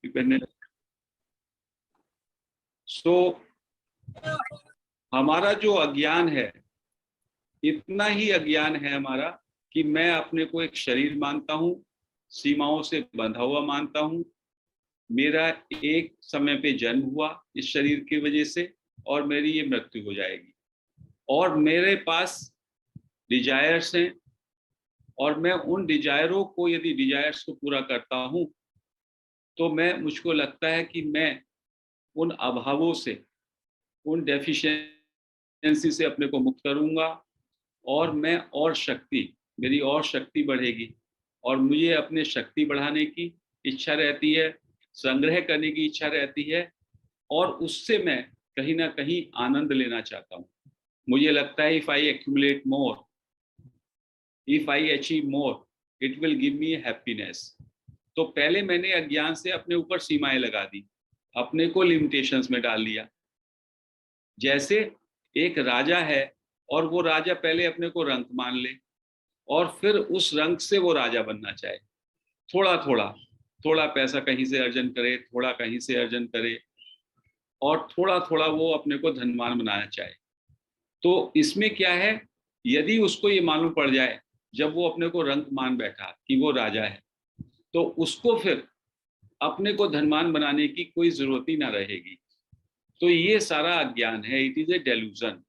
Dependent. सो हमारा जो अज्ञान है, इतना ही अज्ञान है हमारा कि मैं अपने को एक शरीर मानता हूँ, सीमाओं से बंधा हुआ मानता हूँ। मेरा एक समय पे जन्म हुआ इस शरीर की वजह से, और मेरी ये मृत्यु हो जाएगी, और मेरे पास डिजायर्स हैं, और मैं उन डिजायरों को, यदि डिजायर्स को पूरा करता हूँ, तो मुझको लगता है कि मैं उन अभावों से, उन डेफिशिएंसी से अपने को मुक्त करूंगा, और मैं मेरी और शक्ति बढ़ेगी, और मुझे अपने शक्ति बढ़ाने की इच्छा रहती है, संग्रह करने की इच्छा रहती है, और उससे मैं कहीं ना कहीं आनंद लेना चाहता हूँ। मुझे लगता है if I accumulate more, if I achieve more, it will give me happiness. तो पहले मैंने अज्ञान से अपने ऊपर सीमाएं लगा दी, अपने को लिमिटेशंस में डाल लिया। जैसे एक राजा है, और वो राजा पहले अपने को रंक मान ले, और फिर उस रंक से वो राजा बनना चाहे, थोड़ा थोड़ा थोड़ा पैसा कहीं से अर्जन करे, थोड़ा कहीं से अर्जन करे, और थोड़ा थोड़ा वो अपने को धनवान बनाना चाहे। तो इसमें क्या है, यदि उसको ये मालूम पड़ जाए, जब वो अपने को रंक मान बैठा कि वो राजा है, तो उसको फिर अपने को धनवान बनाने की कोई जरूरत ही ना रहेगी। तो ये सारा अज्ञान है, it is A delusion.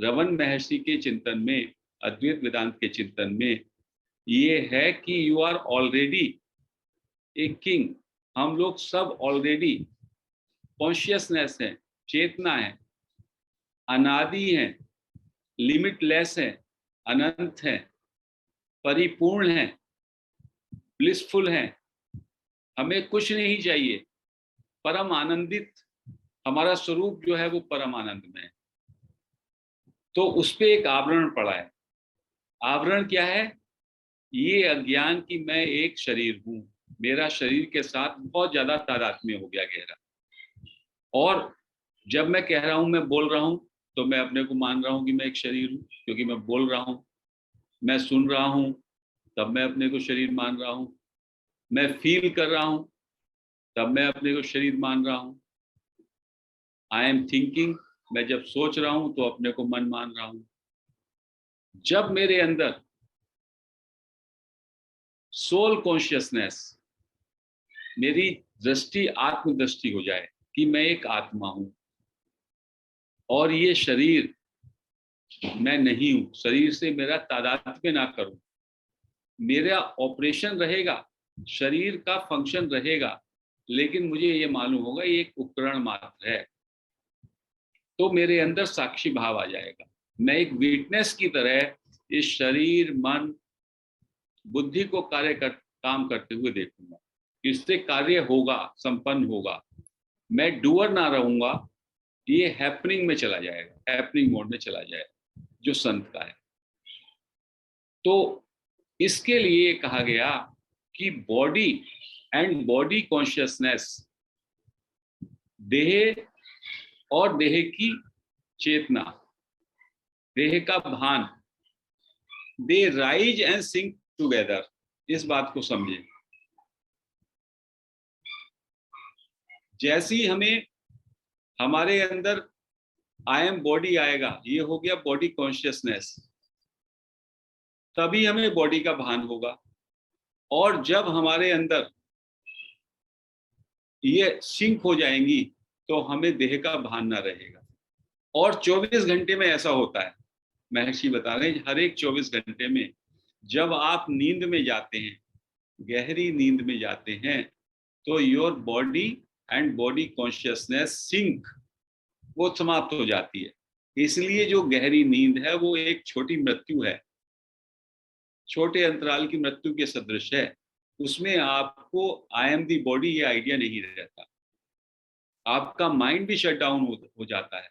Raman महर्षि के चिंतन में, अद्वैत वेदांत के चिंतन में ये है कि you are already a king. हम लोग सब ऑलरेडी कॉन्शियसनेस है, चेतना है, अनादि है, लिमिटलेस है, अनंत है, परिपूर्ण है, ब्लिसफुल है। हमें कुछ नहीं चाहिए, परम आनंदित। हमारा स्वरूप जो है वो परम आनंद में है। तो उस पे एक आवरण पड़ा है। आवरण क्या है? ये अज्ञान कि मैं एक शरीर हूं, मेरा शरीर के साथ बहुत ज्यादा तादात्म्य हो गया गहरा। और जब मैं कह रहा हूं, मैं बोल रहा हूं, तो मैं अपने को मान रहा हूं कि मैं एक शरीर हूं, क्योंकि मैं बोल रहा हूं। मैं सुन रहा हूं, तब मैं अपने को शरीर मान रहा हूं। मैं फील कर रहा हूं, तब मैं अपने को शरीर मान रहा हूं। आई एम थिंकिंग, मैं जब सोच रहा हूं तो अपने को मन मान रहा हूं। जब मेरे अंदर सोल कॉन्शियसनेस, मेरी दृष्टि आत्मदृष्टि हो जाए कि मैं एक आत्मा हूं, और ये शरीर मैं नहीं हूं, शरीर से मेरा तादात्म्य ना करूं, मेरा ऑपरेशन रहेगा, शरीर का फंक्शन रहेगा, लेकिन मुझे ये मालूम होगा ये एक उपकरण मात्र है, तो मेरे अंदर साक्षी भाव आ जाएगा। मैं एक विटनेस की तरह इस शरीर, मन, बुद्धि को काम करते हुए देखूंगा। इससे कार्य होगा, संपन्न होगा। मैं डूअर ना रहूंगा, ये हैपनिंग में चला जाएगा, हैपनिंग मोड में चला जाएगा, जो संत का है। तो इसके लिए कहा गया कि बॉडी एंड बॉडी कॉन्शियसनेस, देह और देह की चेतना, देह का भान, they rise and sink together. इस बात को समझे। जैसी हमें हमारे अंदर आई एम बॉडी आएगा, ये हो गया बॉडी कॉन्शियसनेस, तभी हमें बॉडी का भान होगा। और जब हमारे अंदर ये सिंक हो जाएंगी, तो हमें देह का भान ना रहेगा। और 24 घंटे में ऐसा होता है, महर्षि बता रहे हैं, हर एक 24 घंटे में जब आप नींद में जाते हैं, गहरी नींद में जाते हैं, तो your body and body consciousness sink, वो समाप्त हो जाती है। इसलिए जो गहरी नींद है वो एक छोटी मृत्यु है, छोटे अंतराल की मृत्यु के सदृश है। उसमें आपको आई एम दी बॉडी ये आइडिया नहीं रहता, आपका माइंड भी शट डाउन हो जाता है,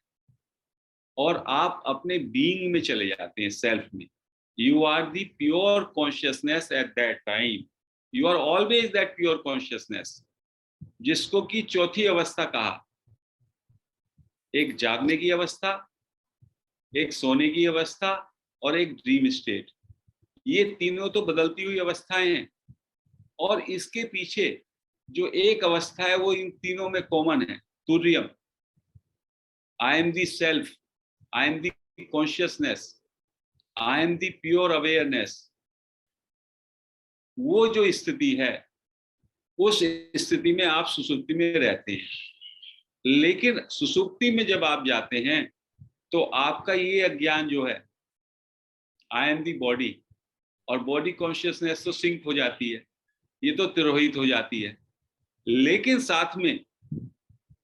और आप अपने बीइंग में चले जाते हैं, सेल्फ में। You are the pure consciousness at that time, you are always that pure consciousness, जिसको कि चौथी अवस्था कहा। एक जागने की अवस्था, एक सोने की अवस्था, और एक ड्रीम स्टेट। ये तीनों तो बदलती हुई अवस्थाएं हैं, और इसके पीछे जो एक अवस्था है वो इन तीनों में कॉमन है, तुर्यम। I am the self, I am the consciousness, I am the pure awareness. वो जो स्थिति है, उस स्थिति में आप सुसुप्ति में रहते हैं। लेकिन सुसुप्ति में जब आप जाते हैं तो आपका ये अज्ञान जो है, आई एम दी बॉडी, और बॉडी कॉन्शियसनेस तो सिंक हो जाती है, ये तो तिरोहित हो जाती है। लेकिन साथ में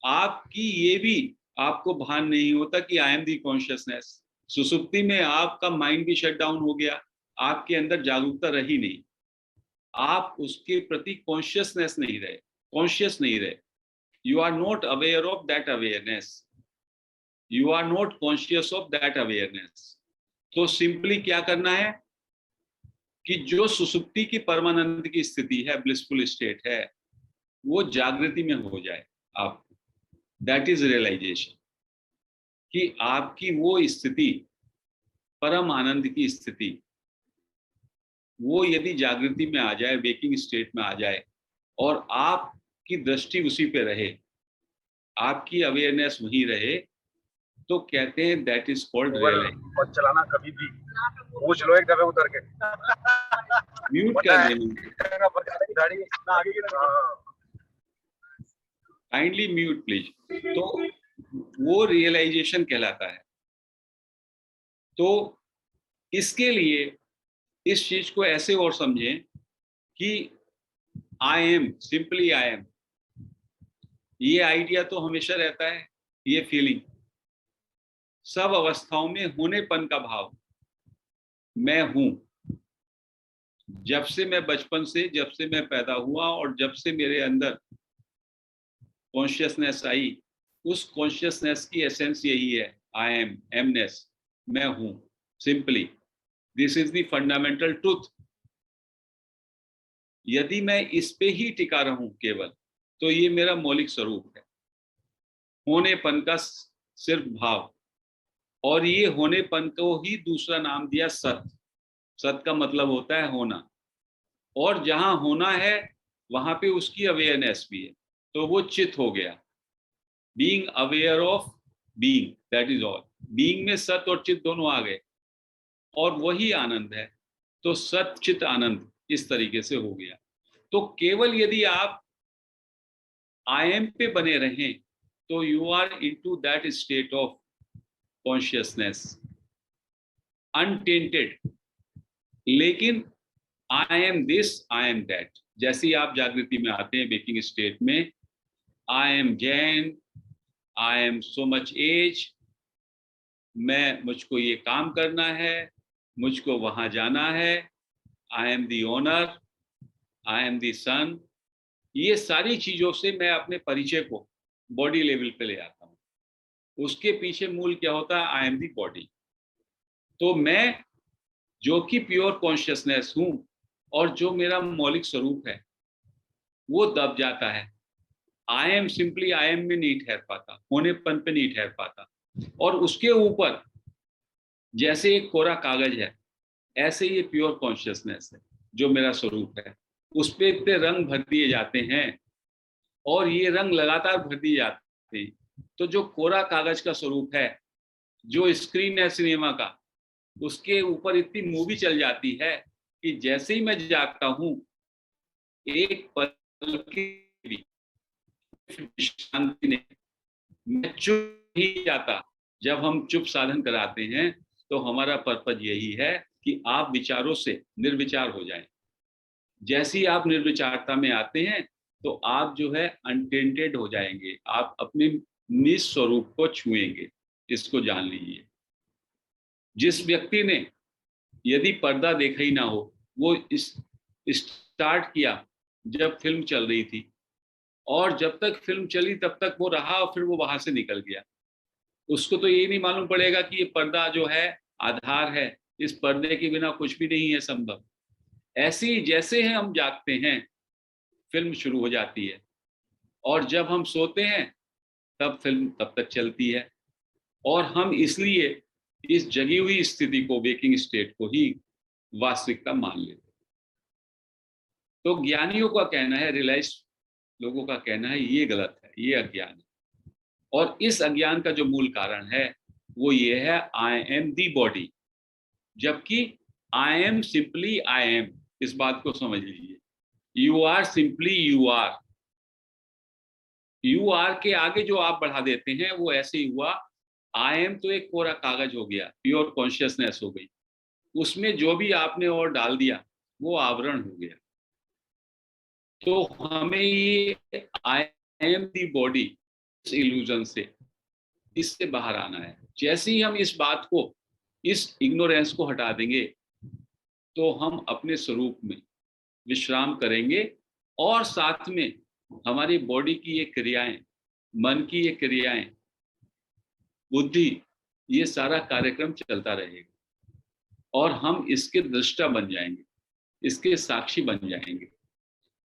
आपकी ये भी आपको भान नहीं होता कि आई एम दी कॉन्शियसनेस। सुसुप्ति में आपका माइंड भी शट डाउन हो गया, आपके अंदर जागरूकता रही नहीं, आप उसके प्रति कॉन्शियसनेस नहीं रहे, कॉन्शियस नहीं रहे। You are not aware of that awareness, you are not conscious of that awareness. तो सिंपली क्या करना है कि जो सुसुप्ति की परमानंद की स्थिति है, ब्लिसफुल स्टेट है, वो जागृति में हो जाए आप। दैट इज रियलाइजेशन, कि आपकी वो स्थिति, परम आनंद की स्थिति, वो यदि जागृति में आ जाए, वेकिंग स्टेट में आ जाए, और आपकी दृष्टि उसी पे रहे, आपकी अवेयरनेस वहीं रहे, तो कहते हैं दैट इज कॉल्ड रियलाइजेशन। और चलाना कभी भी पूछ लो एक दफे उतर के। म्यूट कर देना, काइंडली म्यूट प्लीज। तो वो रियलाइजेशन कहलाता है। तो इसके लिए इस चीज को ऐसे और समझें कि आई एम, सिंपली आई एम, ये आइडिया तो हमेशा रहता है, ये फीलिंग सब अवस्थाओं में होनेपन का भाव, मैं हूं। जब से मैं बचपन से, जब से मैं पैदा हुआ और जब से मेरे अंदर कॉन्शियसनेस आई, उस कॉन्शियसनेस की एसेंस यही है, आई एम, एमनेस, मैं हूं, simply. This is the fundamental truth. यदि मैं इस पे ही टिका रहूं केवल, तो ये मेरा मौलिक स्वरूप है, होनेपन का सिर्फ भाव। और ये होनेपन को ही दूसरा नाम दिया सत। सत का मतलब होता है होना, और जहां होना है वहां पे उसकी अवेयरनेस भी है, तो वो चित हो गया। Being aware of being, that is all. Being में सत और चित दोनों आ गए, और वही आनंद है। तो सत चित आनंद इस तरीके से हो गया। तो केवल यदि आप आई एम पे बने रहें, तो you are into that state of consciousness, untainted. लेकिन I am this, I am that, जैसे ही आप जागृति में आते हैं, वेकिंग स्टेट में, I am Jain, I am so much age, मुझको ये काम करना है, मुझको वहां जाना है, I am the owner, I am the son. ये सारी चीजों से मैं अपने परिचय को बॉडी लेवल पे ले आता हूँ। उसके पीछे मूल क्या होता है, आई एम दी बॉडी। तो मैं जो कि प्योर कॉन्शियसनेस हूं, और जो मेरा मौलिक स्वरूप है, वो दब जाता है। I am, simply I M में नहीं ठहर पाता, होनेपन पे नहीं ठहर पाता। और उसके ऊपर जैसे एक कोरा कागज है, ऐसे ये प्योर कॉन्शियसनेस है जो मेरा स्वरूप है। उस पे इतने रंग भर दिए जाते हैं, और ये रंग लगातार भर दिए जाते हैं। तो जो कोरा कागज का स्वरूप है, जो स्क्रीन है सिनेमा का, उसके ऊपर इतनी मूवी चल जाती है कि जैसे ही मैं जागता हूं, एक पल की भी शांति नहीं, मैं चुप ही जाता। जब हम चुप साधन कराते हैं, तो हमारा पर्पज यही है कि आप विचारों से निर्विचार हो जाएं। जैसे ही आप निर्विचारता में आते हैं, तो आप जो है अनटेंटेड हो जाएंगे, आप अपने निज स्वरूप को छुएंगे। इसको जान लीजिए। जिस व्यक्ति ने यदि पर्दा देखा ही ना हो, वो स्टार्ट किया जब फिल्म चल रही थी, और जब तक फिल्म चली तब तक वो रहा, और फिर वो वहां से निकल गया। उसको तो ये नहीं मालूम पड़ेगा कि ये पर्दा जो है आधार है, इस पर्दे के बिना कुछ भी नहीं है संभव। ऐसे ही जैसे ही हम जागते हैं, फिल्म शुरू हो जाती है, और जब हम सोते हैं, तब फिल्म तब तक चलती है। और हम इसलिए इस जगी हुई स्थिति को, वेकिंग स्टेट को ही वास्तविकता मान लेते हैं। तो ज्ञानियों का कहना है, रियलाइज लोगों का कहना है ये गलत है, ये अज्ञान है। और इस अज्ञान का जो मूल कारण है वो ये है, आई एम दी बॉडी, जबकि I am simply I am. इस बात को समझ लीजिए, you are simply you are. You are के आगे जो आप बढ़ा देते हैं वो ऐसे ही हुआ, आई एम तो एक कोरा कागज हो गया, प्योर कॉन्शियसनेस हो गई, उसमें जो भी आपने और डाल दिया वो आवरण हो गया। तो हमें ये आई एम दी बॉडी, इस इल्यूजन से, इससे बाहर आना है। जैसे ही हम इस बात को, इस इग्नोरेंस को हटा देंगे तो हम अपने स्वरूप में विश्राम करेंगे, और साथ में हमारी बॉडी की ये क्रियाएं, मन की ये क्रियाएं, बुद्धि, ये सारा कार्यक्रम चलता रहेगा और हम इसके दृष्टा बन जाएंगे, इसके साक्षी बन जाएंगे।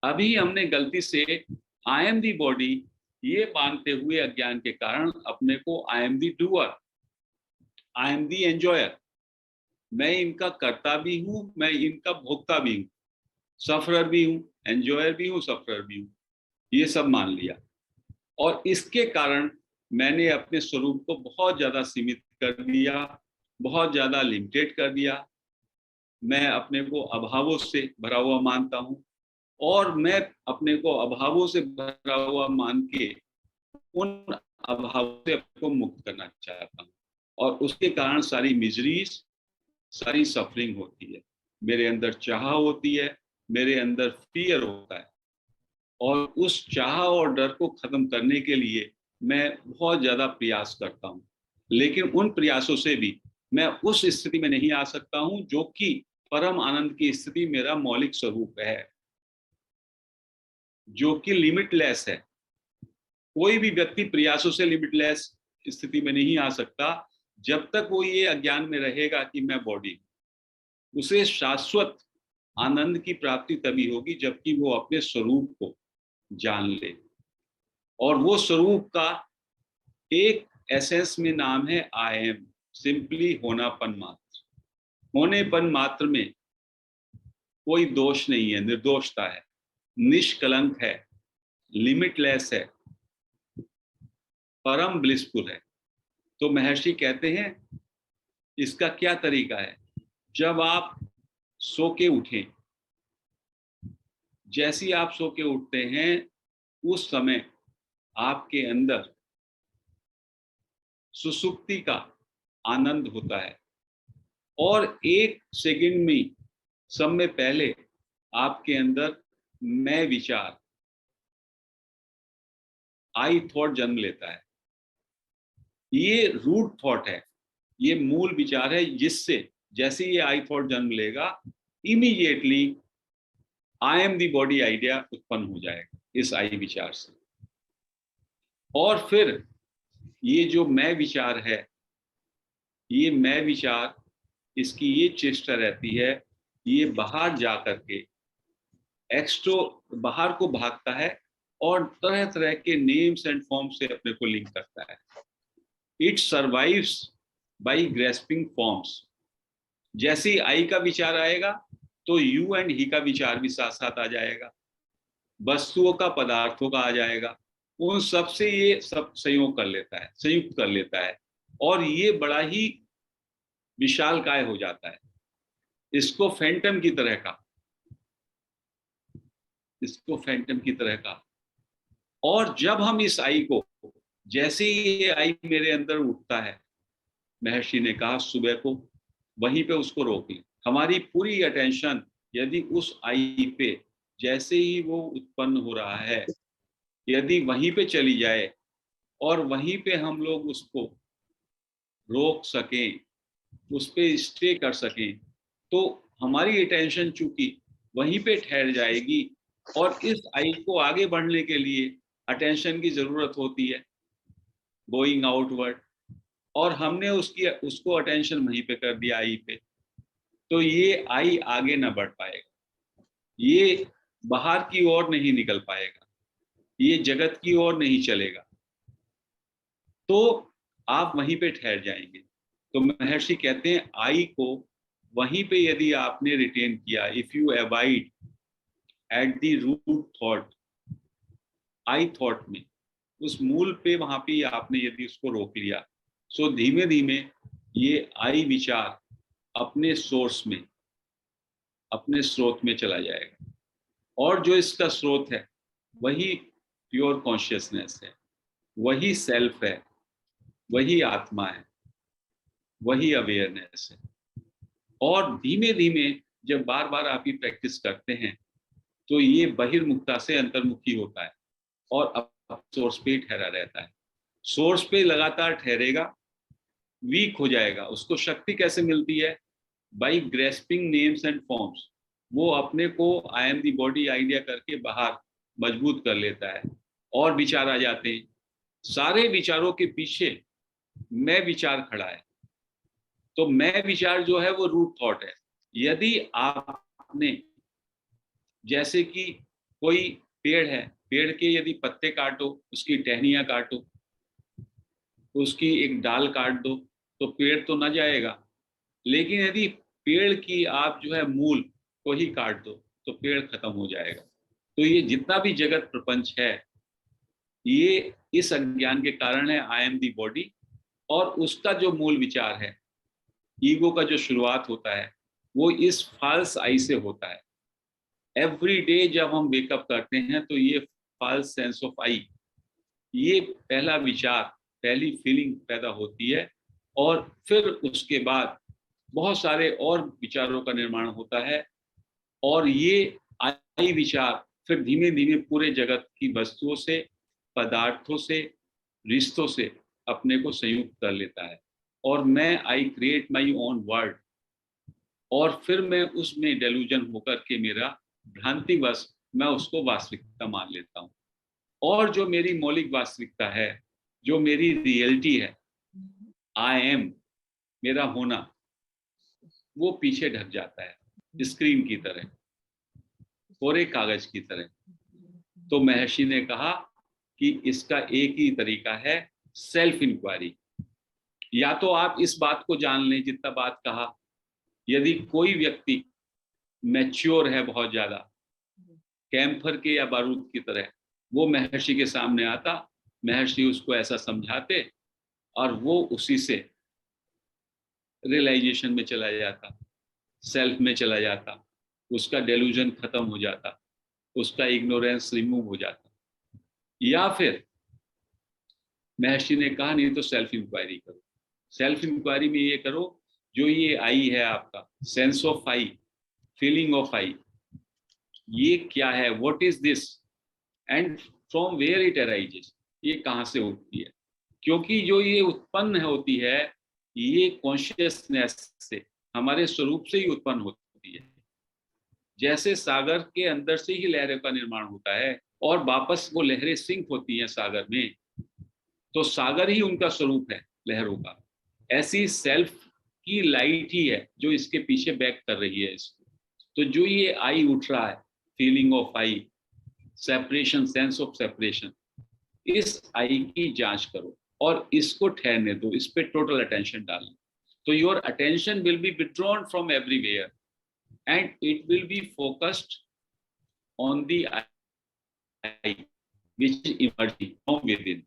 अभी हमने गलती से आई एम दी बॉडी ये मानते हुए अज्ञान के कारण अपने को आई am the doer, I am the enjoyer, मैं इनका कर्ता भी हूं, मैं इनका भोक्ता भी हूं, सफरर भी हूं, एंजॉयर भी हूं, सफरर भी हूं, ये सब मान लिया। और इसके कारण मैंने अपने स्वरूप को बहुत ज्यादा सीमित कर दिया, बहुत ज्यादा लिमिटेड कर दिया। मैं अपने को अभावों से भरा हुआ मानता हूं, और मैं अपने को अभावों से भरा हुआ मान के उन अभावों से अपने को मुक्त करना चाहता हूं, और उसके कारण सारी मिजरीज, सारी सफरिंग होती है। मेरे अंदर चाह होती है, मेरे अंदर फियर होता है, और उस चाह और डर को खत्म करने के लिए मैं बहुत ज्यादा प्रयास करता हूं। लेकिन उन प्रयासों से भी मैं उस स्थिति में नहीं आ सकता हूं जो कि परम आनंद की स्थिति मेरा मौलिक स्वरूप है, जो कि लिमिटलेस है। कोई भी व्यक्ति प्रयासों से लिमिटलेस स्थिति में नहीं आ सकता जब तक वो ये अज्ञान में रहेगा कि मैं बॉडी। उसे शाश्वत आनंद की प्राप्ति तभी होगी जबकि वो अपने स्वरूप को जान ले, और वो स्वरूप का एक एसेंस में नाम है आई एम, सिंपली होनापन मात्र। होनेपन मात्र में कोई दोष नहीं है, निर्दोषता है, निष्कलंक है, लिमिटलेस है, परम ब्लिसफुल है। तो महर्षि कहते हैं इसका क्या तरीका है, जब आप सो के उठें, जैसी आप सो के उठते हैं उस समय आपके अंदर सुसुप्ति का आनंद होता है, और एक सेकंड में, समय पहले आपके अंदर मैं विचार, आई थॉट जन्म लेता है। ये रूट थॉट है, ये मूल विचार है, जिससे जैसे ये आई थॉट जन्म लेगा, immediately I am the body idea उत्पन्न हो जाएगा इस आई विचार से। और फिर ये जो मैं विचार है, ये मैं विचार, इसकी ये चेष्टा रहती है, ये बाहर जा करके एक्स्ट्रो, बाहर को भागता है और तरह तरह के नेम्स एंड फॉर्म से अपने को लिंक करता है। It survives by grasping forms. जैसे ही आई का विचार आएगा तो यू एंड ही का विचार भी साथ साथ आ जाएगा, वस्तुओं का, पदार्थों का आ जाएगा, उन सब से ये सब संयोग कर लेता है, संयुक्त कर लेता है, और ये बड़ा ही विशालकाय हो जाता है। इसको फैंटम की तरह का, इसको फैंटम की तरह का। और जब हम इस आई को, जैसे ही ये आई मेरे अंदर उठता है, महर्षि ने कहा सुबह को वहीं पे उसको रोक लें। हमारी पूरी अटेंशन यदि उस आई पे, जैसे ही वो उत्पन्न हो रहा है, यदि वहीं पे चली जाए और वहीं पे हम लोग उसको रोक सकें, उस पे स्टे कर सकें, तो हमारी अटेंशन चूंकि वहीं पे ठहर जाएगी, और इस आई को आगे बढ़ने के लिए अटेंशन की जरूरत होती है, गोइंग आउटवर्ड, और हमने उसको अटेंशन वहीं पे कर दिया आई पे, तो ये आई आगे ना बढ़ पाएगा, ये बाहर की ओर नहीं निकल पाएगा, ये जगत की ओर नहीं चलेगा, तो आप वहीं पे ठहर जाएंगे। तो महर्षि कहते हैं आई को वहीं पे यदि आपने रिटेन किया, if you abide at the root thought, I thought में, उस मूल पे वहां पे आपने यदि उसको रोक लिया, सो धीमे धीमे ये आई विचार अपने सोर्स में, अपने स्रोत में चला जाएगा। और जो इसका स्रोत है वही प्योर कॉन्शियसनेस है, वही सेल्फ है, वही आत्मा है, वही अवेयरनेस है। और धीमे धीमे जब बार बार आप ये प्रैक्टिस करते हैं तो ये बहिर्मुखता से अंतर्मुखी होता है और अब सोर्स पे ठहरा रहता है। सोर्स पे लगातार ठहरेगा, वीक हो जाएगा। उसको शक्ति कैसे मिलती है? By grasping names and forms. वो अपने को आई एम दी बॉडी आइडिया करके बाहर मजबूत कर लेता है और विचार आ जाते हैं। सारे विचारों के पीछे मैं विचार खड़ा है। तो मैं विचार जो है वो रूट थॉट है। यदि आपने, जैसे कि कोई पेड़ है, पेड़ के यदि पत्ते काटो, उसकी टहनियां काटो, उसकी एक डाल काट दो, तो पेड़ तो न जाएगा। लेकिन यदि पेड़ की आप जो है मूल को ही काट दो तो पेड़ खत्म हो जाएगा। तो ये जितना भी जगत प्रपंच है, ये इस अज्ञान के कारण है, आई एम दी बॉडी। और उसका जो मूल विचार है, ईगो का जो शुरुआत होता है, वो इस फॉल्स आई से होता है। एवरी डे जब हम वेकअप करते हैं तो ये फॉल्स सेंस ऑफ आई, ये पहला विचार, पहली फीलिंग पैदा होती है। और फिर उसके बाद बहुत सारे और विचारों का निर्माण होता है। और ये आई विचार फिर धीमे धीमे पूरे जगत की वस्तुओं से, पदार्थों से, रिश्तों से अपने को संयुक्त कर लेता है। और मैं I create my own world. और फिर मैं उसमें डेल्यूजन होकर के मेरा भ्रांतिवश मैं उसको वास्तविकता मान लेता हूँ। और जो मेरी मौलिक वास्तविकता है, जो मेरी रियलिटी है, आई एम, मेरा होना, वो पीछे ढक जाता है स्क्रीन की तरह, कोरे कागज की तरह। तो महर्षि ने कहा कि इसका एक ही तरीका है, सेल्फ इंक्वायरी। या तो आप इस बात को जान लें, जितना बात कहा, यदि कोई व्यक्ति मैच्योर है बहुत ज्यादा, कैंफर के या बारूद की तरह, वो महर्षि के सामने आता, महर्षि उसको ऐसा समझाते और वो उसी से रियलाइजेशन में चला जाता, सेल्फ में चला जाता, उसका डेल्यूजन खत्म हो जाता, उसका इग्नोरेंस रिमूव हो जाता। या फिर महर्षि ने कहा नहीं तो सेल्फ इंक्वायरी करो। सेल्फ इंक्वायरी में ये करो, जो ये आई है आपका sense of I, feeling of I, ये क्या है, what is this, and from where it arises, ये कहाँ से उठती है। क्योंकि जो ये उत्पन्न होती है, ये कॉन्शियसनेस से, हमारे स्वरूप से ही उत्पन्न होती है। जैसे सागर के अंदर से ही लहरों का निर्माण होता है और वापस वो लहरें सिंक होती हैं सागर में, तो सागर ही उनका स्वरूप है लहरों का। ऐसी सेल्फ की लाइट ही है जो इसके पीछे बैक कर रही है इसको। तो जो ये आई उठ रहा है, feeling of I, separation, sense of separation, इस आई की जांच करो और इसको ठहरने दो, इस पे टोटल अटेंशन डालो। तो your attention will be withdrawn from everywhere and it will be focused on the I which is emerging from with in.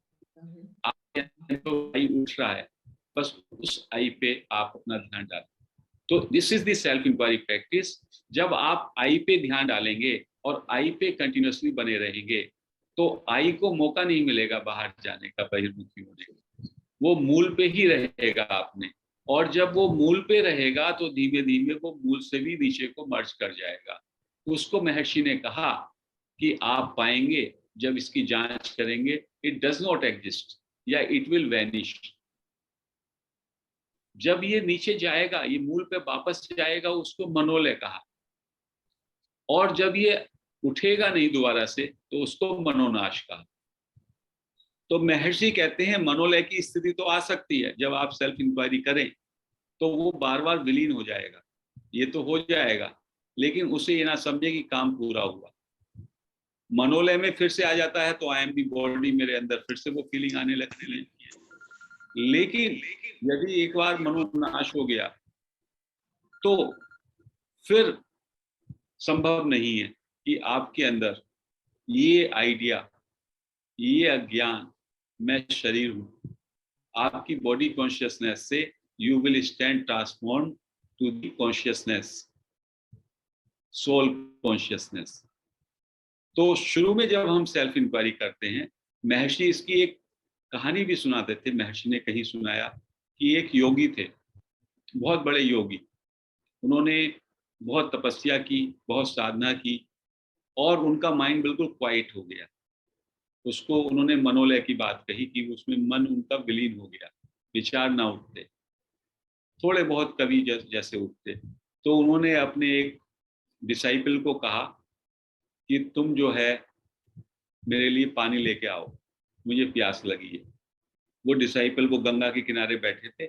तो आई उठ रहा है, बस उस आई पे आप अपना ध्यान डालें। तो this is the self inquiry practice. जब आप आई पे ध्यान डालेंगे और आई पे कंटिन्यूअसली बने रहेंगे, तो आई को मौका नहीं मिलेगा बाहर जाने का, बहिर्मुखी होने का। वो मूल पे ही रहेगा आपने। और जब वो मूल पे रहेगा तो धीमे धीमे वो मूल से भी नीचे को मर्ज कर जाएगा। उसको महर्षि ने कहा कि आप पाएंगे, जब इसकी जांच करेंगे, इट डज नॉट एग्जिस्ट या इट विल वैनिश। जब ये नीचे जाएगा, ये मूल पे वापस जाएगा, उसको मनोलय कहा। और जब ये उठेगा नहीं दोबारा से, तो उसको मनोनाश कहा। तो महर्षि कहते हैं मनोलय की स्थिति तो आ सकती है, जब आप सेल्फ इंक्वायरी करें तो वो बार बार विलीन हो जाएगा, ये तो हो जाएगा, लेकिन उसे ये ना समझे कि काम पूरा हुआ। मनोलय में फिर से आ जाता है तो आई एम दी बॉडी, मेरे अंदर फिर से वो फीलिंग आने लगती है। लेकिन यदि एक बार मनोनाश हो गया तो फिर संभव नहीं है कि आपके अंदर ये आइडिया ये अज्ञान, मैं शरीर हूँ, आपकी बॉडी कॉन्शियसनेस से you will stand transform to the consciousness, soul consciousness. तो शुरू में जब हम सेल्फ इंक्वायरी करते हैं, महर्षि इसकी एक कहानी भी सुनाते थे। महर्षि ने कहीं सुनाया कि एक योगी थे, बहुत बड़े योगी। उन्होंने बहुत तपस्या की, बहुत साधना की, और उनका माइंड बिल्कुल क्वाइट हो गया। उसको उन्होंने मनोलय की बात कही कि उसमें मन उनका विलीन हो गया, विचार ना उठते, थोड़े बहुत कवि जैसे उठते। तो उन्होंने अपने एक डिसाइपल को कहा कि तुम जो है मेरे लिए पानी लेके आओ, मुझे प्यास लगी है। वो डिसाइपल वो गंगा के किनारे बैठे थे,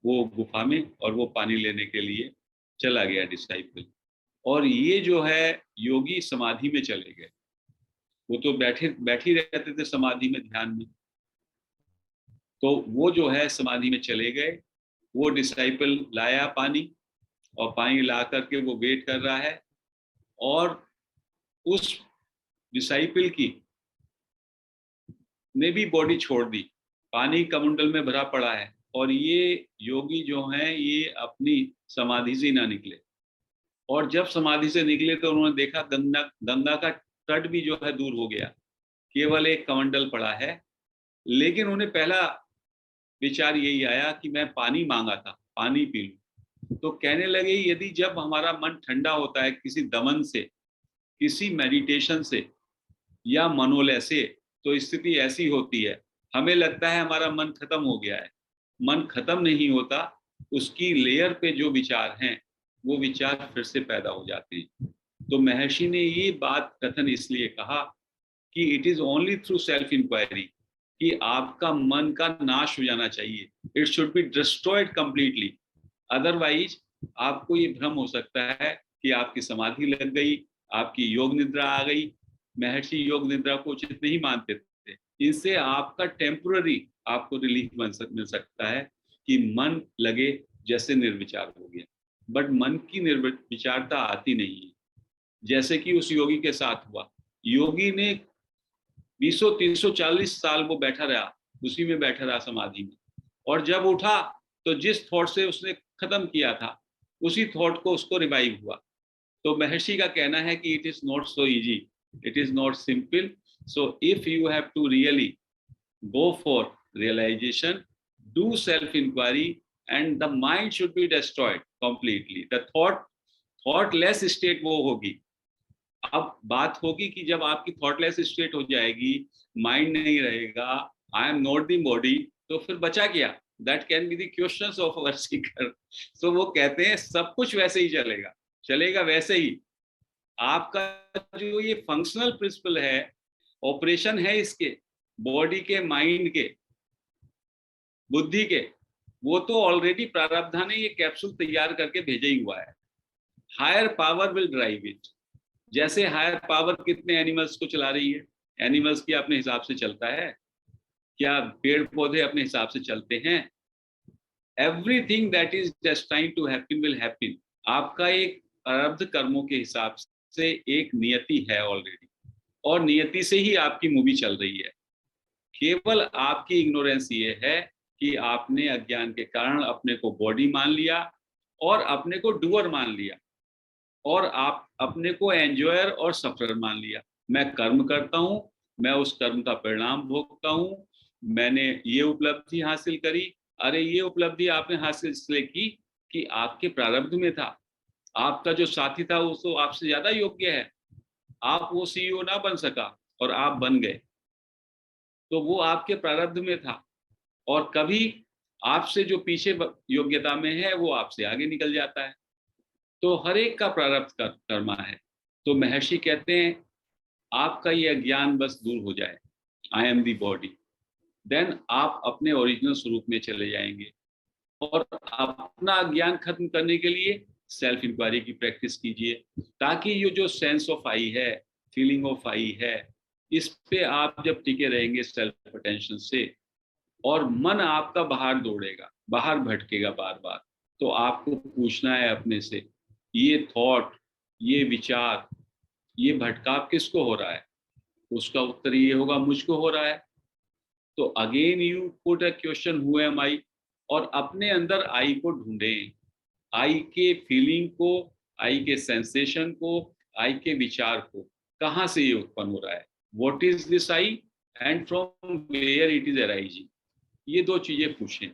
वो गुफा में, और वो पानी लेने के लिए चला गया डिसाइपल। और ये जो है योगी समाधि में चले गए। वो तो बैठी रहते थे समाधि में, ध्यान में। तो वो जो है समाधि में चले गए। वो डिसाइपल लाया पानी, और पानी ला करके वो वेट कर रहा है, और उस डिसाइपल की ने भी बॉडी छोड़ दी, पानी कमंडल में भरा पड़ा है, और ये योगी जो हैं ये अपनी समाधि से ना निकले। और जब समाधि से निकले तो उन्होंने देखा गंगा गंगा का तट भी जो है दूर हो गया, केवल एक कमंडल पड़ा है। लेकिन उन्हें पहला विचार यही आया कि मैं पानी मांगा था, पानी पी लूं। तो कहने लगे यदि जब हमारा मन ठंडा होता है किसी दमन से, किसी मेडिटेशन से, या मनोलय से, तो स्थिति ऐसी होती है, हमें लगता है हमारा मन खत्म हो गया है। मन खत्म नहीं होता, उसकी लेयर पे जो विचार हैं वो विचार फिर से पैदा हो जाते हैं। तो महर्षि ने ये बात कथन इसलिए कहा कि it is only through self inquiry कि आपका मन का नाश हो जाना चाहिए, it should be destroyed completely. Otherwise आपको ये भ्रम हो सकता है कि आपकी समाधि लग गई, आपकी योग निद्रा आ गई। महर्षि योग निद्रा को उचित नहीं मानते थे। इनसे आपका टेम्पररी आपको रिलीफ मिल सकता है कि मन लगे जैसे निर्विचार हो गया। बट मन की निर्विचारता आती नहीं है, जैसे कि उस योगी के साथ हुआ। योगी ने 200-340 साल वो बैठा रहा, उसी में बैठा रहा समाधि में, और जब उठा तो जिस थॉट से उसने खत्म किया था उसी थॉट को उसको रिवाइव हुआ। तो महर्षि का कहना है कि it is not so easy, it is not simple. So if you have to really go for realisation, do self inquiry, and the mind should be destroyed completely. The thoughtless state वो होगी। अब बात होगी कि जब आपकी thoughtless state हो जाएगी, माइंड नहीं रहेगा, I am not the body, तो फिर बचा क्या? That can be the questions of our seeker. So वो कहते हैं सब कुछ वैसे ही चलेगा, चलेगा वैसे ही। आपका जो ये फंक्शनल प्रिंसिपल है, ऑपरेशन है इसके, बॉडी के, माइंड के, बुद्धि के, वो तो ऑलरेडी प्रारब्धा ने ये कैप्सूल तैयार करके भेजा ही हुआ है। Higher power will drive it. जैसे हायर पावर कितने एनिमल्स को चला रही है, एनिमल्स की अपने हिसाब से चलता है क्या? पेड़ पौधे अपने हिसाब से चलते हैं? Everything that is destined to happen will happen. आपका एक प्रारब्ध कर्मों के हिसाब से एक नियति है ऑलरेडी, और नियति से ही आपकी मूवी चल रही है। केवल आपकी इग्नोरेंस ये है कि आपने अज्ञान के कारण अपने को बॉडी मान लिया, और अपने को डूअर मान लिया, और आप अपने को एंजॉयर और सफरर मान लिया। मैं कर्म करता हूं, मैं उस कर्म का परिणाम भोगता हूं, मैंने ये उपलब्धि हासिल करी। अरे ये उपलब्धि आपने हासिल इसलिए की कि आपके प्रारब्ध में था। आपका जो साथी था वो तो आपसे ज्यादा योग्य है, आप वो सीईओ ना बन सका और आप बन गए, तो वो आपके प्रारब्ध में था। और कभी आपसे जो पीछे योग्यता में है वो आपसे आगे निकल जाता है। तो हर एक का प्रारब्ध कर्मा है। तो महर्षि कहते हैं आपका ये अज्ञान बस दूर हो जाए, I am the body, then आप अपने ओरिजिनल स्वरूप में चले जाएंगे। और अपना अज्ञान खत्म करने के लिए सेल्फ इंक्वायरी की प्रैक्टिस कीजिए, ताकि ये जो सेंस ऑफ आई है, फीलिंग ऑफ आई है, इस पे आप जब टिके रहेंगे सेल्फ अटेंशन से, और मन आपका बाहर दौड़ेगा, बाहर भटकेगा बार बार, तो आपको पूछना है अपने से, ये थॉट, ये विचार, ये भटकाव किसको हो रहा है? उसका उत्तर ये होगा मुझको हो रहा है। तो again you put a question who am I, और अपने अंदर आई को ढूंढें, आई के फीलिंग को, आई के सेंसेशन को, आई के विचार को, कहाँ से ये उत्पन्न हो रहा है, what is this I and from where it is arising. ये दो चीजें पूछें।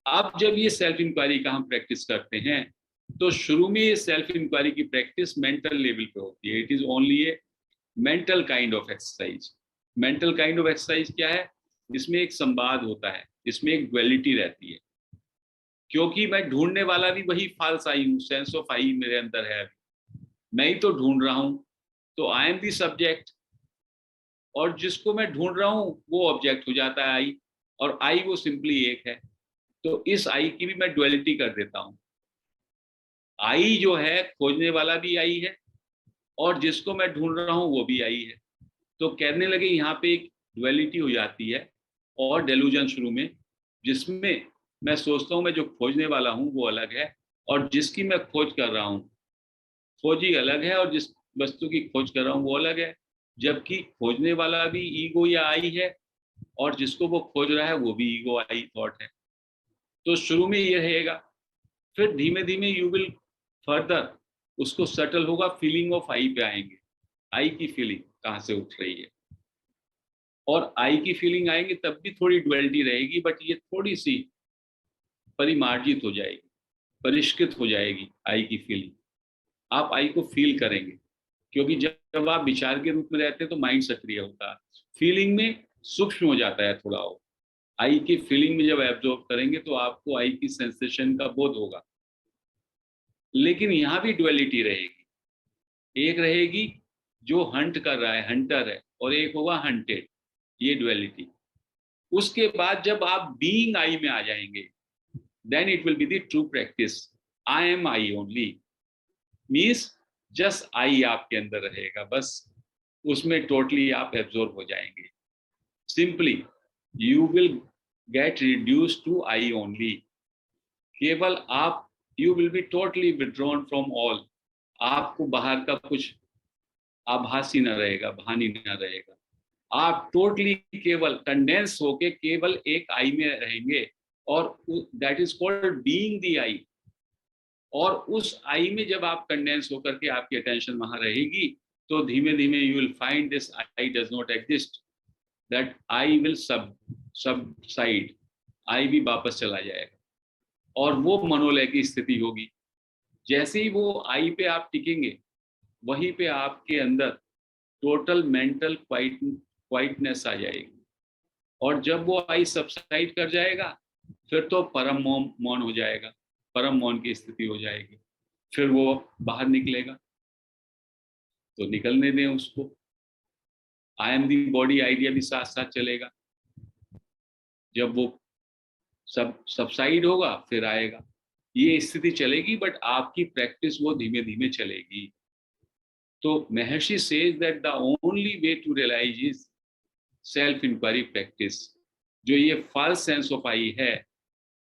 अब जब ये सेल्फ इंक्वायरी का हम प्रैक्टिस करते हैं, तो शुरू में ये सेल्फ इंक्वायरी की प्रैक्टिस मेंटल लेवल पे होती है। It is only A mental kind of exercise. Mental kind of exercise क्या है? इसमें एक संवाद होता है, इसमें एक ड्युअलिटी रहती है, क्योंकि मैं ढूंढने वाला भी वही फाल्स आई हूँ, सेंस ऑफ आई मेरे अंदर है, मैं ही तो ढूंढ रहा हूँ। तो आई एम दी सब्जेक्ट, और जिसको मैं ढूंढ रहा हूँ वो ऑब्जेक्ट हो जाता है आई, और आई वो सिंपली एक है। तो इस आई की भी मैं ड्युअलिटी कर देता हूँ। आई जो है खोजने वाला भी आई है, और जिसको मैं ढूंढ रहा हूँ वो भी आई है। तो कहने लगे यहाँ पे एक ड्युअलिटी हो जाती है और डेलूजन शुरू में, जिसमें मैं सोचता हूँ मैं जो खोजने वाला हूँ वो अलग है, और जिसकी मैं खोज कर रहा हूँ खोजी अलग है, और जिस वस्तु की खोज कर रहा हूँ वो अलग है। जबकि खोजने वाला भी ईगो या आई है, और जिसको वो खोज रहा है वो भी ईगो आई थॉट है। तो शुरू में ये रहेगा, फिर धीमे धीमे यू विल फर्दर उसको सेटल होगा, फीलिंग ऑफ आई पे आएंगे, आई की फीलिंग कहाँ से उठ रही है, और आई की फीलिंग आएंगे तब भी थोड़ी ड्युअलिटी रहेगी, बट ये थोड़ी सी परिमार्जित हो जाएगी, परिष्कृत हो जाएगी आई की फीलिंग। आप आई को फील करेंगे, क्योंकि जब आप विचार के रूप में रहते हैं तो माइंड सक्रिय होता है, फीलिंग में सूक्ष्म हो जाता है थोड़ा और। आई की फीलिंग में जब एब्जॉर्व करेंगे तो आपको आई की सेंसेशन का बोध होगा। लेकिन यहाँ भी ड्युअलिटी रहेगी, एक रहेगी जो हंट कर रहा है, हंटर है, और एक होगा हंटेड, ये ड्युअलिटी। उसके बाद जब आप बीइंग आई में आ जाएंगे, then it will be the true practice. I am I only means just I आपके अंदर रहेगा, बस उसमें टोटली आप एब्जॉर्ब हो जाएंगे। Simply you will get reduce to I only. केवल आप, you will be totally withdrawn from all. आपको बाहर का कुछ आभासी न रहेगा, भानी न रहेगा। आप टोटली केवल कंडेंस होके केवल एक आई में रहेंगे, और that is called being the I. और उस आई में जब आप कंडेंस होकर के आपकी अटेंशन वहां रहेगी, तो धीमे धीमे you will find this I does not exist, that I will subside, I भी वापस चला जाएगा, और वो मनोलय की स्थिति होगी। जैसे ही वो आई पे आप टिकेंगे, वहीं पे आपके अंदर टोटल मेंटल क्वाइटनेस आ जाएगी। और जब वो आई सबसाइड कर जाएगा, फिर तो परम मौन हो जाएगा, परम मौन की स्थिति हो जाएगी। फिर वो बाहर निकलेगा, तो निकलने दें उसको। आई एम दी बॉडी आइडिया भी साथ साथ चलेगा। जब वो सबसाइड होगा फिर आएगा, ये स्थिति चलेगी, बट आपकी प्रैक्टिस वो धीमे धीमे चलेगी। तो Maharshi says that the only way to realize is self inquiry practice. जो ये फॉल्स सेंस ऑफ आई है,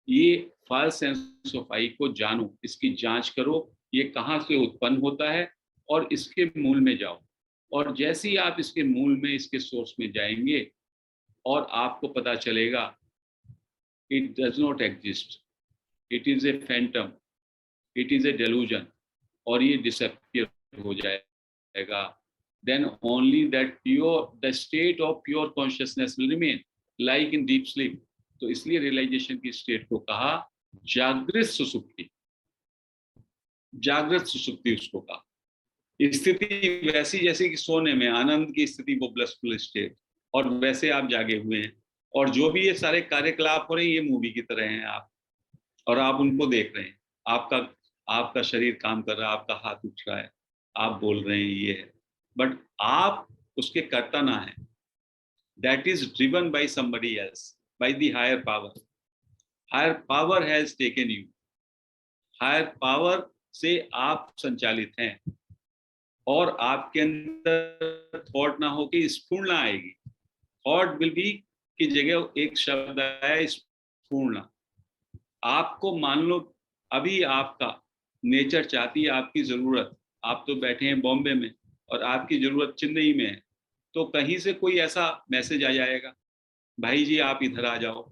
ये फॉल्स सेंस ऑफ आई को जानो, इसकी जांच करो, ये कहाँ से उत्पन्न होता है, और इसके मूल में जाओ। और जैसे ही आप इसके मूल में, इसके सोर्स में जाएंगे, और आपको पता चलेगा it does not exist, it is a phantom, it is a delusion, और ये डिसअपियर हो जाएगा, then only that the state of pure consciousness will remain like in deep sleep। तो इसलिए रियलाइजेशन की स्टेट को कहा जागृत सुसुप्ति। जागृत सुसुप्ति उसको कहा, स्थिति वैसी जैसे कि सोने में आनंद की स्थिति, वो ब्लिसफुल स्टेट, और वैसे आप जागे हुए हैं, और जो भी ये सारे कार्यकलाप हो रहे हैं ये मूवी की तरह हैं आप, और आप उनको देख रहे हैं। आपका शरीर काम कर रहा है, आपका हाथ उठ रहा है, आप बोल रहे हैं, ये है, बट आप उसके कर्ता ना है। That is driven by somebody else, by the higher power. Higher power has taken you, higher power से आप संचालित हैं, और आपके अंदर थॉट ना हो कि स्फूर्णा आएगी। थॉट विल बी की जगह एक शब्द आया स्फूर्णा। आपको मान लो अभी आपका नेचर चाहती है, आपकी जरूरत, आप तो बैठे हैं बॉम्बे में और आपकी जरूरत चेन्नई में है, तो कहीं से कोई ऐसा मैसेज आ जाएगा, भाई जी आप इधर आ जाओ,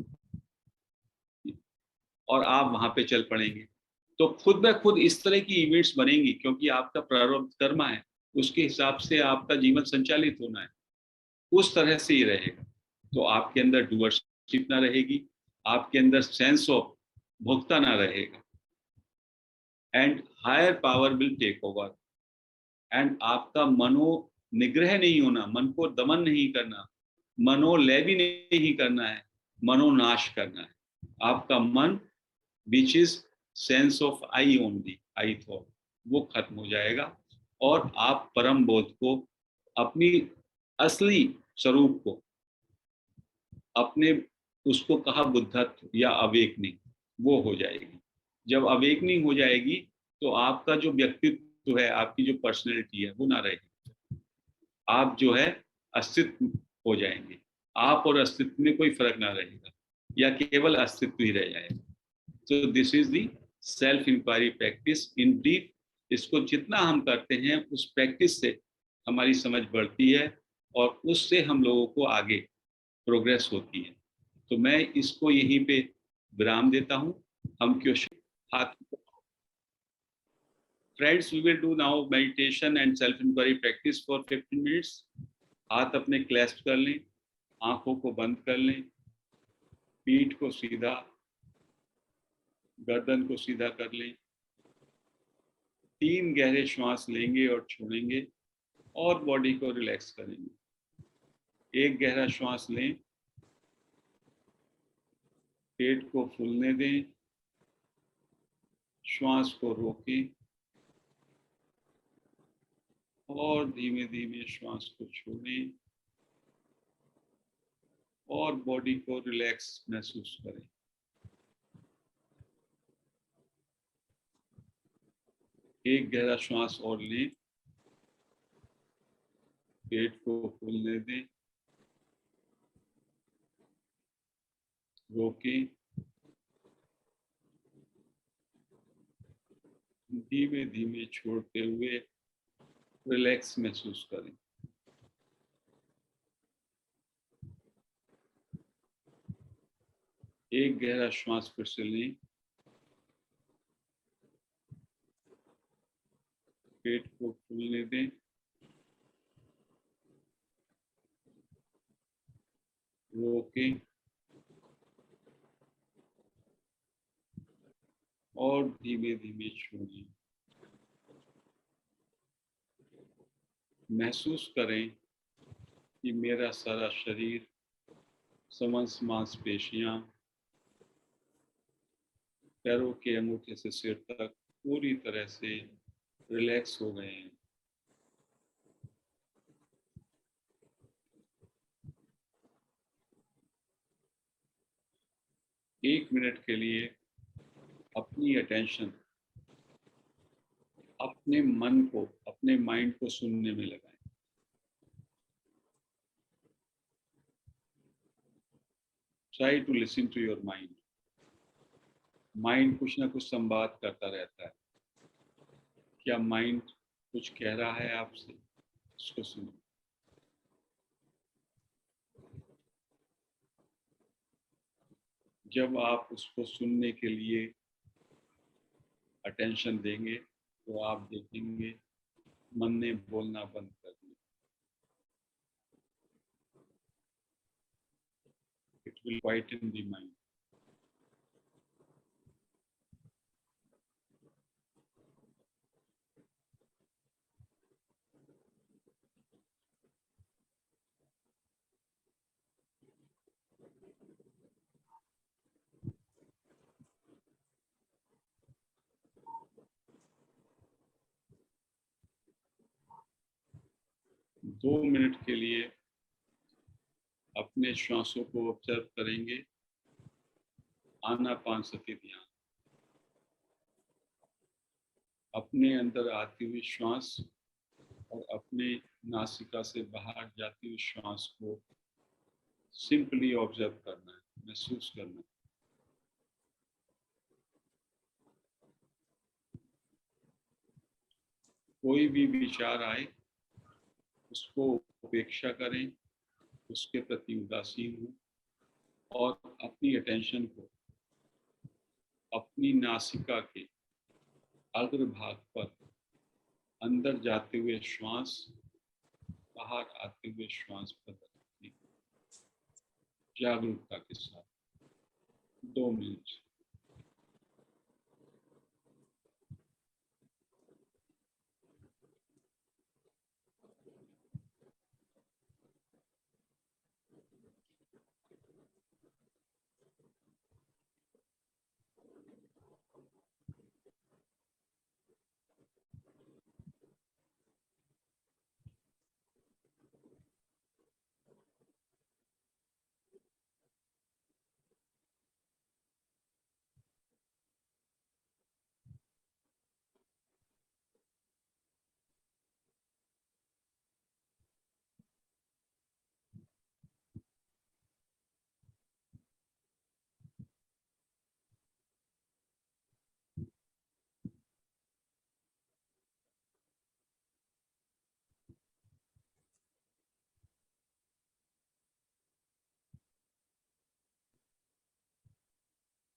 और आप वहां पे चल पड़ेंगे। तो खुद ब खुद इस तरह की इवेंट्स बनेंगी, क्योंकि आपका प्रारब्ध कर्मा है, उसके हिसाब से आपका जीवन संचालित होना है, उस तरह से ही रहेगा। तो आपके अंदर डूअरशिप ना रहेगी, आपके अंदर सेंस ऑफ भोक्ता ना रहेगा, and higher power will take over. And आपका मनो निग्रह नहीं होना, मन को दमन नहीं करना, मनोलय भी नहीं करना है, मनोनाश करना है। आपका मन which is sense of I only, I thought, वो खत्म हो जाएगा, और आप परम बोध को, अपनी असली स्वरूप को, अपने, उसको कहा बुद्धत्व या अवेकनिंग, वो हो जाएगी। जब अवेकनिंग हो जाएगी तो आपका जो व्यक्तित्व है, आपकी जो पर्सनैलिटी है, वो ना रहेगी। आप जो है अस्तित्व हो जाएंगे, आप और अस्तित्व में कोई फर्क ना रहेगा, या केवल अस्तित्व ही रह जाएगा। तो this is the self inquiry practice in brief. इसको जितना हम करते हैं, उस प्रैक्टिस से हमारी समझ बढ़ती है, और उससे हम लोगों को आगे प्रोग्रेस होती है। तो मैं इसको यहीं पे विराम देता हूँ। हम क्वेश्चन, हाथ, friends we will do now meditation and self inquiry practice for 15 minutes. हाथ अपने क्लैस्प कर लें, आंखों को बंद कर लें, पीठ को सीधा, गर्दन को सीधा कर लें। 3 गहरे श्वास लेंगे और छोड़ेंगे, और बॉडी को रिलैक्स करेंगे। एक गहरा श्वास लें, पेट को फूलने दें, श्वास को रोकें, और धीमे धीमे श्वास को छोड़ें, और बॉडी को रिलैक्स महसूस करें। एक गहरा श्वास और लें, पेट को फूलने दें, रोकें, धीमे धीमे छोड़ते हुए रिलैक्स महसूस करें। एक गहरा श्वास फिर से लें, पेट को फूलने दें, रोकें, और धीमे धीमे छोड़ें। महसूस करें कि मेरा सारा शरीर, समस्त मांसपेशियां, पैरों के अंगूठे से सिर तक पूरी तरह से रिलैक्स हो गए हैं। एक मिनट के लिए अपनी अटेंशन अपने मन को, अपने माइंड को सुनने में लगाएं। Try to listen to your mind. Mind कुछ ना कुछ संवाद करता रहता है। क्या माइंड कुछ कह रहा है आपसे? उसको सुनो। जब आप उसको सुनने के लिए अटेंशन देंगे, तो आप देखेंगे मन ने बोलना बंद कर दिया। It will quieten the mind. दो मिनट के लिए अपने श्वासों को ऑब्जर्व करेंगे। आनापानसति ध्यान, अपने अंदर आती हुई श्वास और अपने नासिका से बाहर जाती हुई श्वास को सिंपली ऑब्जर्व करना है, महसूस करना है। कोई भी विचार आए, उसको उपेक्षा करें, उसके प्रति उदासीन हों और अपनी अटेंशन को अपनी नासिका के अग्रभाग पर अंदर जाते हुए श्वास, बाहर आते हुए श्वास पर रखने, जागरूकता के साथ 2 minute.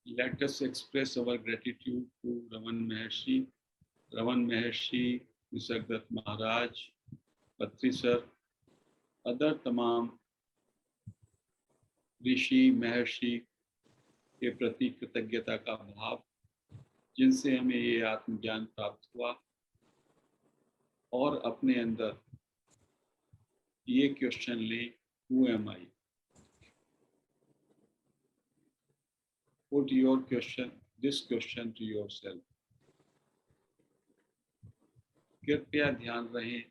Let us express our gratitude to Raman Maharshi, Nisargadatta Maharaj, Patri Sir, other तमाम ऋषि महर्षि के प्रति कृतज्ञता का भाव, जिनसे हमें ये आत्मज्ञान प्राप्त हुआ, और अपने अंदर ये क्वेश्चन लें, who am I? Put this question to yourself. कृपया ध्यान रहे,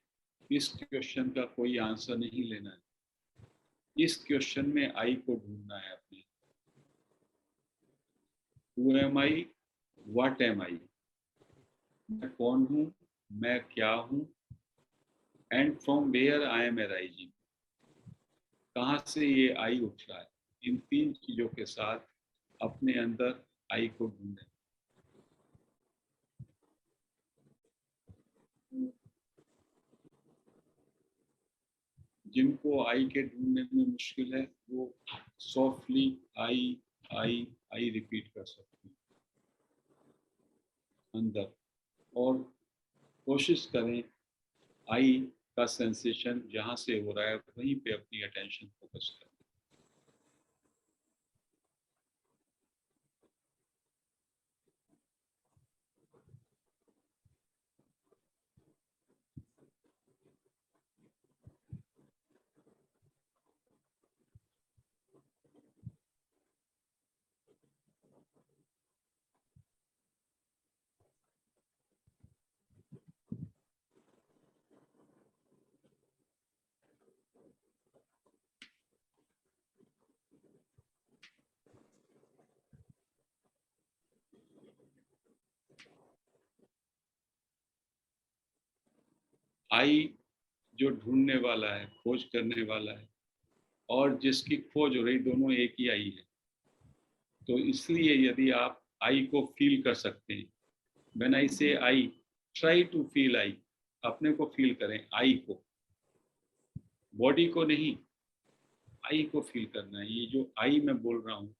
इस क्वेश्चन का कोई आंसर नहीं लेना है, इस क्वेश्चन में आई को ढूंढना है अपने। Who am I? What am I? मैं कौन हूँ, मैं क्या हूँ, and from where I am arising? कहाँ से ये आई उठ रहा है? इन 3 चीजों के साथ अपने अंदर आई को ढूंढें। जिनको आई के ढूंढने में मुश्किल है, वो softly I I I repeat कर सकते हैं अंदर, और कोशिश करें आई का सेंसेशन जहाँ से हो रहा है वहीं पे अपनी अटेंशन फोकस करें। आई जो ढूंढने वाला है, खोज करने वाला है, और जिसकी खोज हो रही, दोनों एक ही आई है। तो इसलिए यदि आप आई को फील कर सकते हैं, व्हेन आई से आई, ट्राई टू फील आई, अपने को फील करें, आई को, बॉडी को नहीं, आई को फील करना है। ये जो आई मैं बोल रहा हूँ,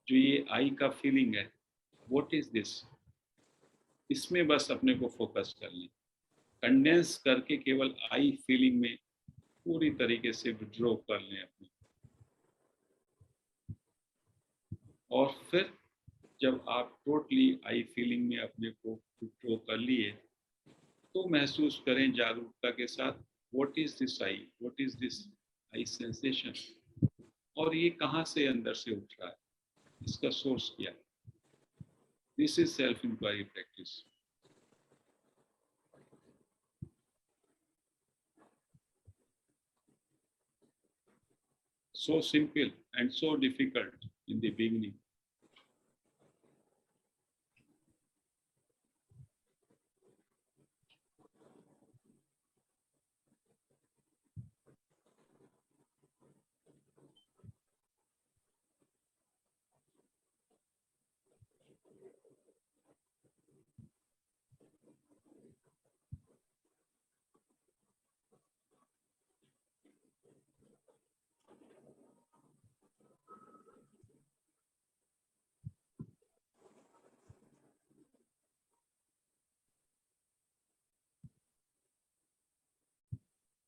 जो ये आई का फीलिंग है, व्हाट इज दिस, इसमें बस अपने को फोकस कर लें, कंडेंस करके केवल आई फीलिंग में पूरी तरीके से विड्रॉ कर लें अपने। और फिर जब आप टोटली आई फीलिंग में अपने को विड्रॉ कर लिए, तो महसूस करें जागरूकता के साथ, what is this I, what is this I sensation, और ये कहाँ से अंदर से उठ रहा है, इसका सोर्स क्या है। This is self inquiry practice. So simple and so difficult in the beginning.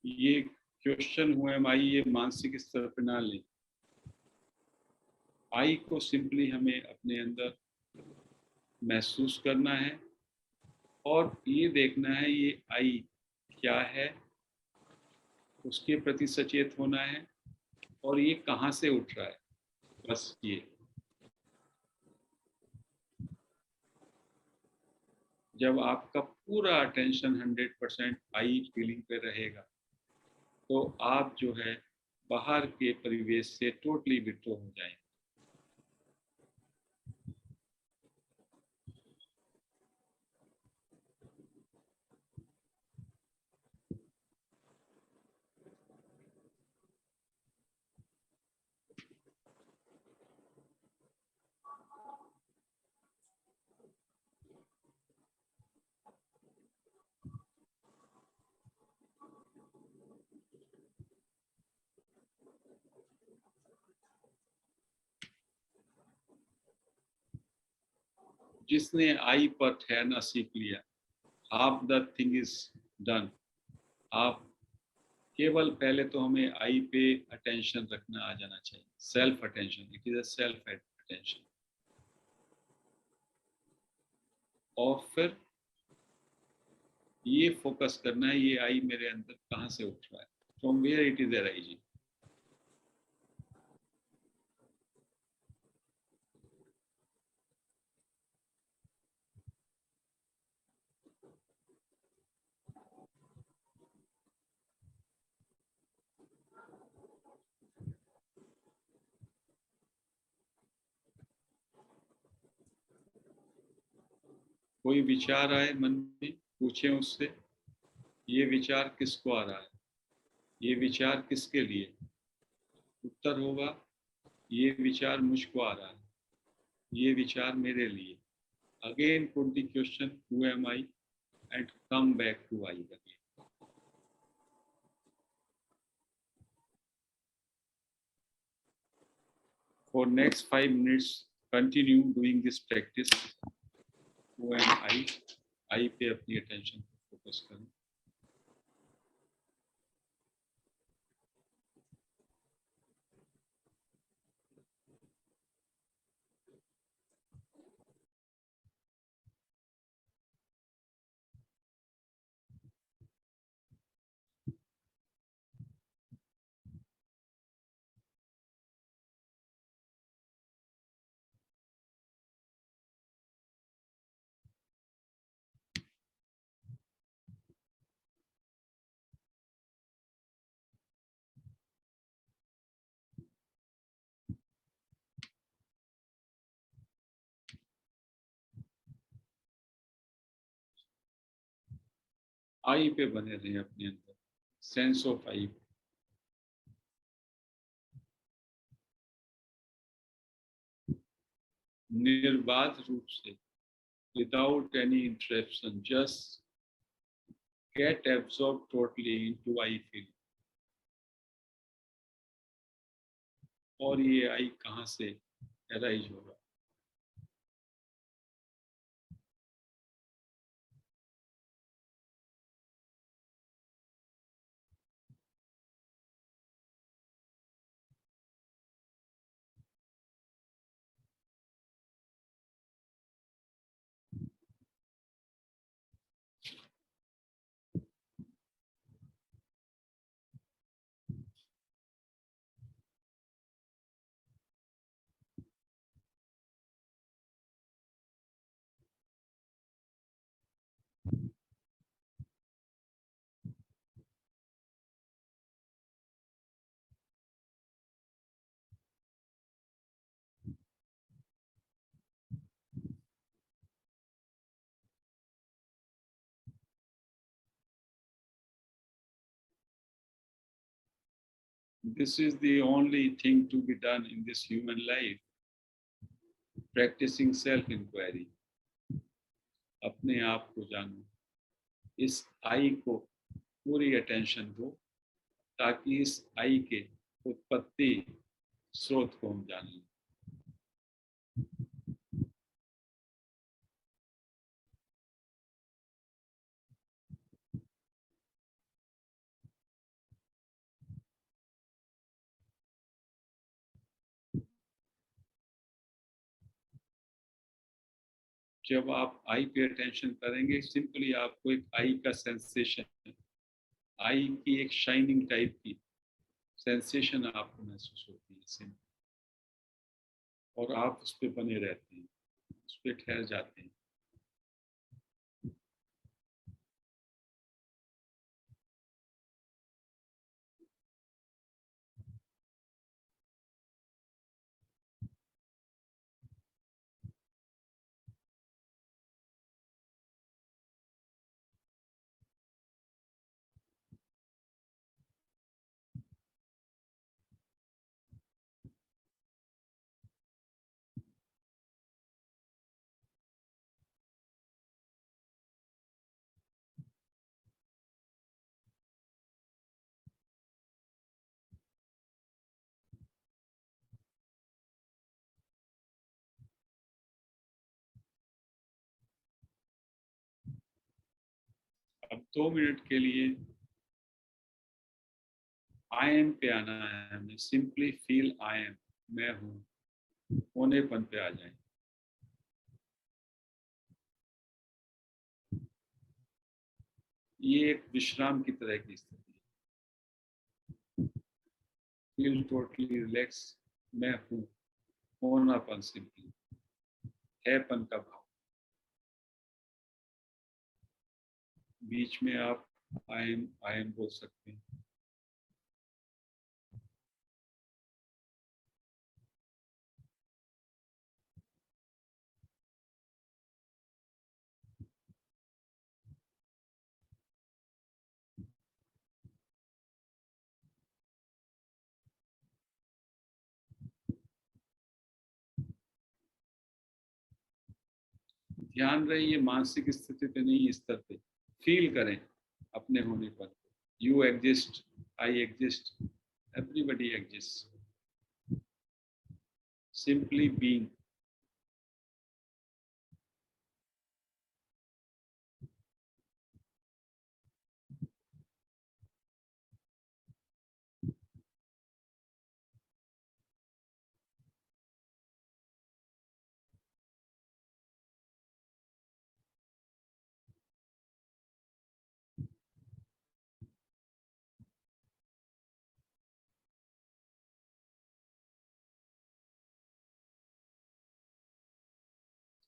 ये क्वेश्चन हुआ है आई, ये मानसिक स्तर पर ना लें। आई को सिंपली हमें अपने अंदर महसूस करना है और ये देखना है ये आई क्या है, उसके प्रति सचेत होना है और ये कहाँ से उठ रहा है, बस ये। जब आपका पूरा अटेंशन 100% आई फीलिंग पे रहेगा तो आप जो है बाहर के परिवेश से टोटली विड्रॉ हो जाएंगे। जिसने आई पर ठहरना सीख लिया, half the thing is done. आप केवल पहले तो हमें आई पे अटेंशन रखना आ जाना चाहिए, self attention, it is a self attention. और फिर ये फोकस करना है ये आई मेरे अंदर कहाँ से उठ रहा है, from where it is arising. कोई विचार आए मन में, पूछें उससे ये विचार किसको आ रहा है, ये विचार किसके लिए। उत्तर होगा ये विचार मुझको आ रहा है, ये विचार मेरे लिए। Again put the question who am I and come back to I again. For next 5 minutes continue doing this practice, who am I पे अपनी attention फोकस करें। आई पे बने रहें अपने अंदर, सेंस ऑफ आई। निर्बाध रूप से, without any interruption, just get absorbed totally into I feeling। और ये आई कहाँ से अराइज होगा। This is the only thing to be done in this human life, practicing self inquiry। अपने आप को जानो, इस आई को पूरी अटेंशन दो ताकि इस आई के उत्पत्ति स्रोत को हम जान लें। जब आप आई पे अटेंशन करेंगे, सिंपली आपको एक आई का सेंसेशन, आई की एक शाइनिंग टाइप की सेंसेशन आपको महसूस होती है सिंपल, और आप उस पर बने रहते हैं, उस पर ठहर जाते हैं। अब 2 मिनट के लिए आई एम पे आना है हमें। सिंपली फील आई एम, मैं हूँ, होनेपन पे आ जाए। ये एक विश्राम की तरह की स्थिति है। फील टोटली रिलैक्स, मैं हूँ, होनापन, सिंपली हैपन का भाव। बीच में आप आई एम बोल सकते हैं। ध्यान रहे ये मानसिक स्थिति पे नहीं, स्तर पे फील करें अपने होने पर। You exist, I exist, everybody exist, simply being.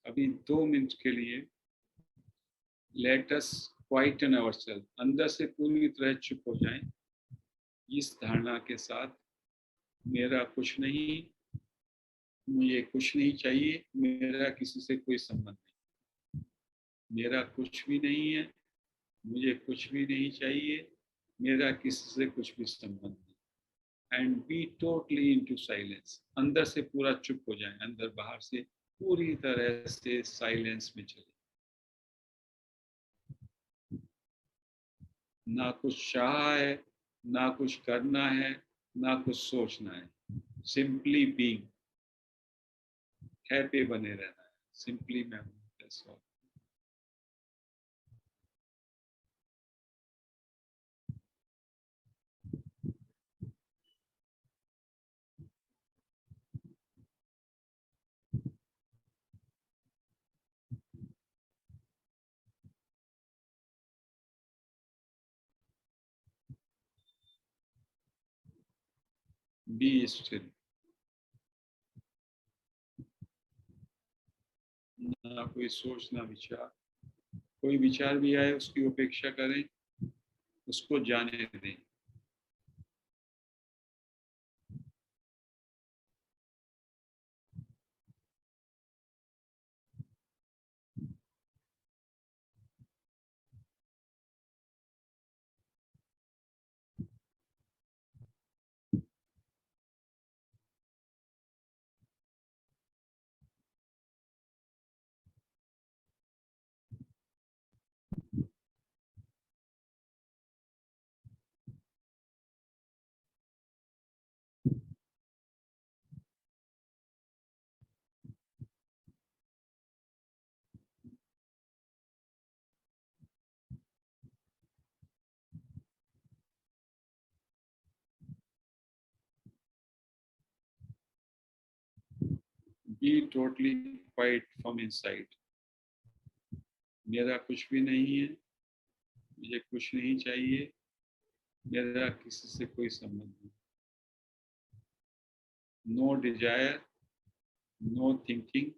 अभी 2 मिनट के लिए लेट अस क्वाइटन आवरसेल्फ, अंदर से पूरी तरह चुप हो जाएं इस धारणा के साथ, मेरा कुछ नहीं, मुझे कुछ नहीं चाहिए, मेरा किसी से कोई संबंध नहीं, मेरा कुछ भी नहीं है, मुझे कुछ भी नहीं चाहिए, मेरा किसी से कुछ भी संबंध नहीं। And be totally into silence, अंदर से पूरा चुप हो जाए, अंदर बाहर से पूरी तरह से साइलेंस में चले। ना कुछ चाहा है, ना कुछ करना है, ना कुछ सोचना है, सिंपली बीइंग, है पे बने रहना है, सिंपली मैं हूँ, दैट्स ऑल। बी स्टिल, ना कोई सोच ना विचार, कोई विचार भी आए उसकी उपेक्षा करें, उसको जाने दें। Be totally quiet from inside. मेरा कुछ भी नहीं है, मुझे कुछ नहीं चाहिए, मेरा किसी से कोई संबंध नहीं. No desire, no thinking,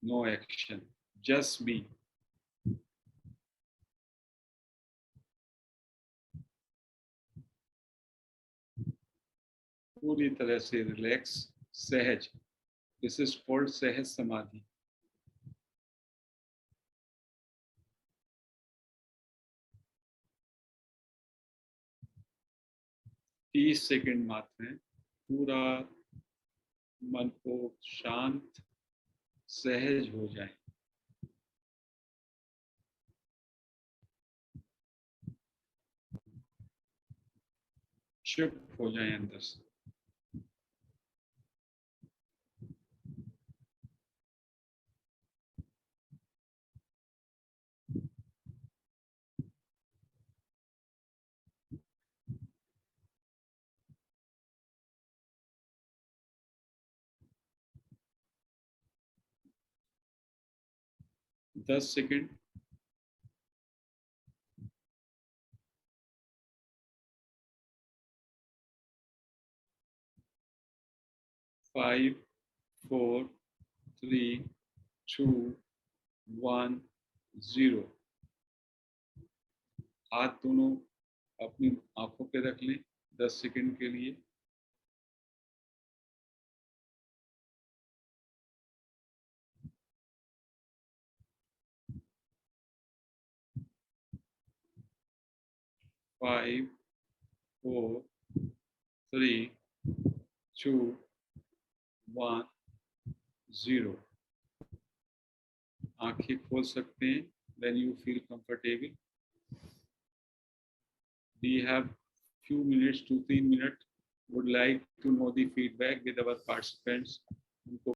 no action. Just be. पूरी तरह से रिलैक्स, सहज. दिस इज कॉल्ड सहज समाधि. तीस सेकंड मात्र है. पूरा मन को शांत, सहज हो जाए. चुप हो जाए अंदर से. दस सेकंड. 5, 4, 3, 2, 1, 0. हाथ दोनों अपनी आंखों पे रख लें 10 सेकंड के लिए. फाइव, 4, 3, 2, 1, 0. आंखें खोल सकते हैं when you feel comfortable. We have few minutes, 2-3 minutes. Would like to know the feedback with our participants. उनको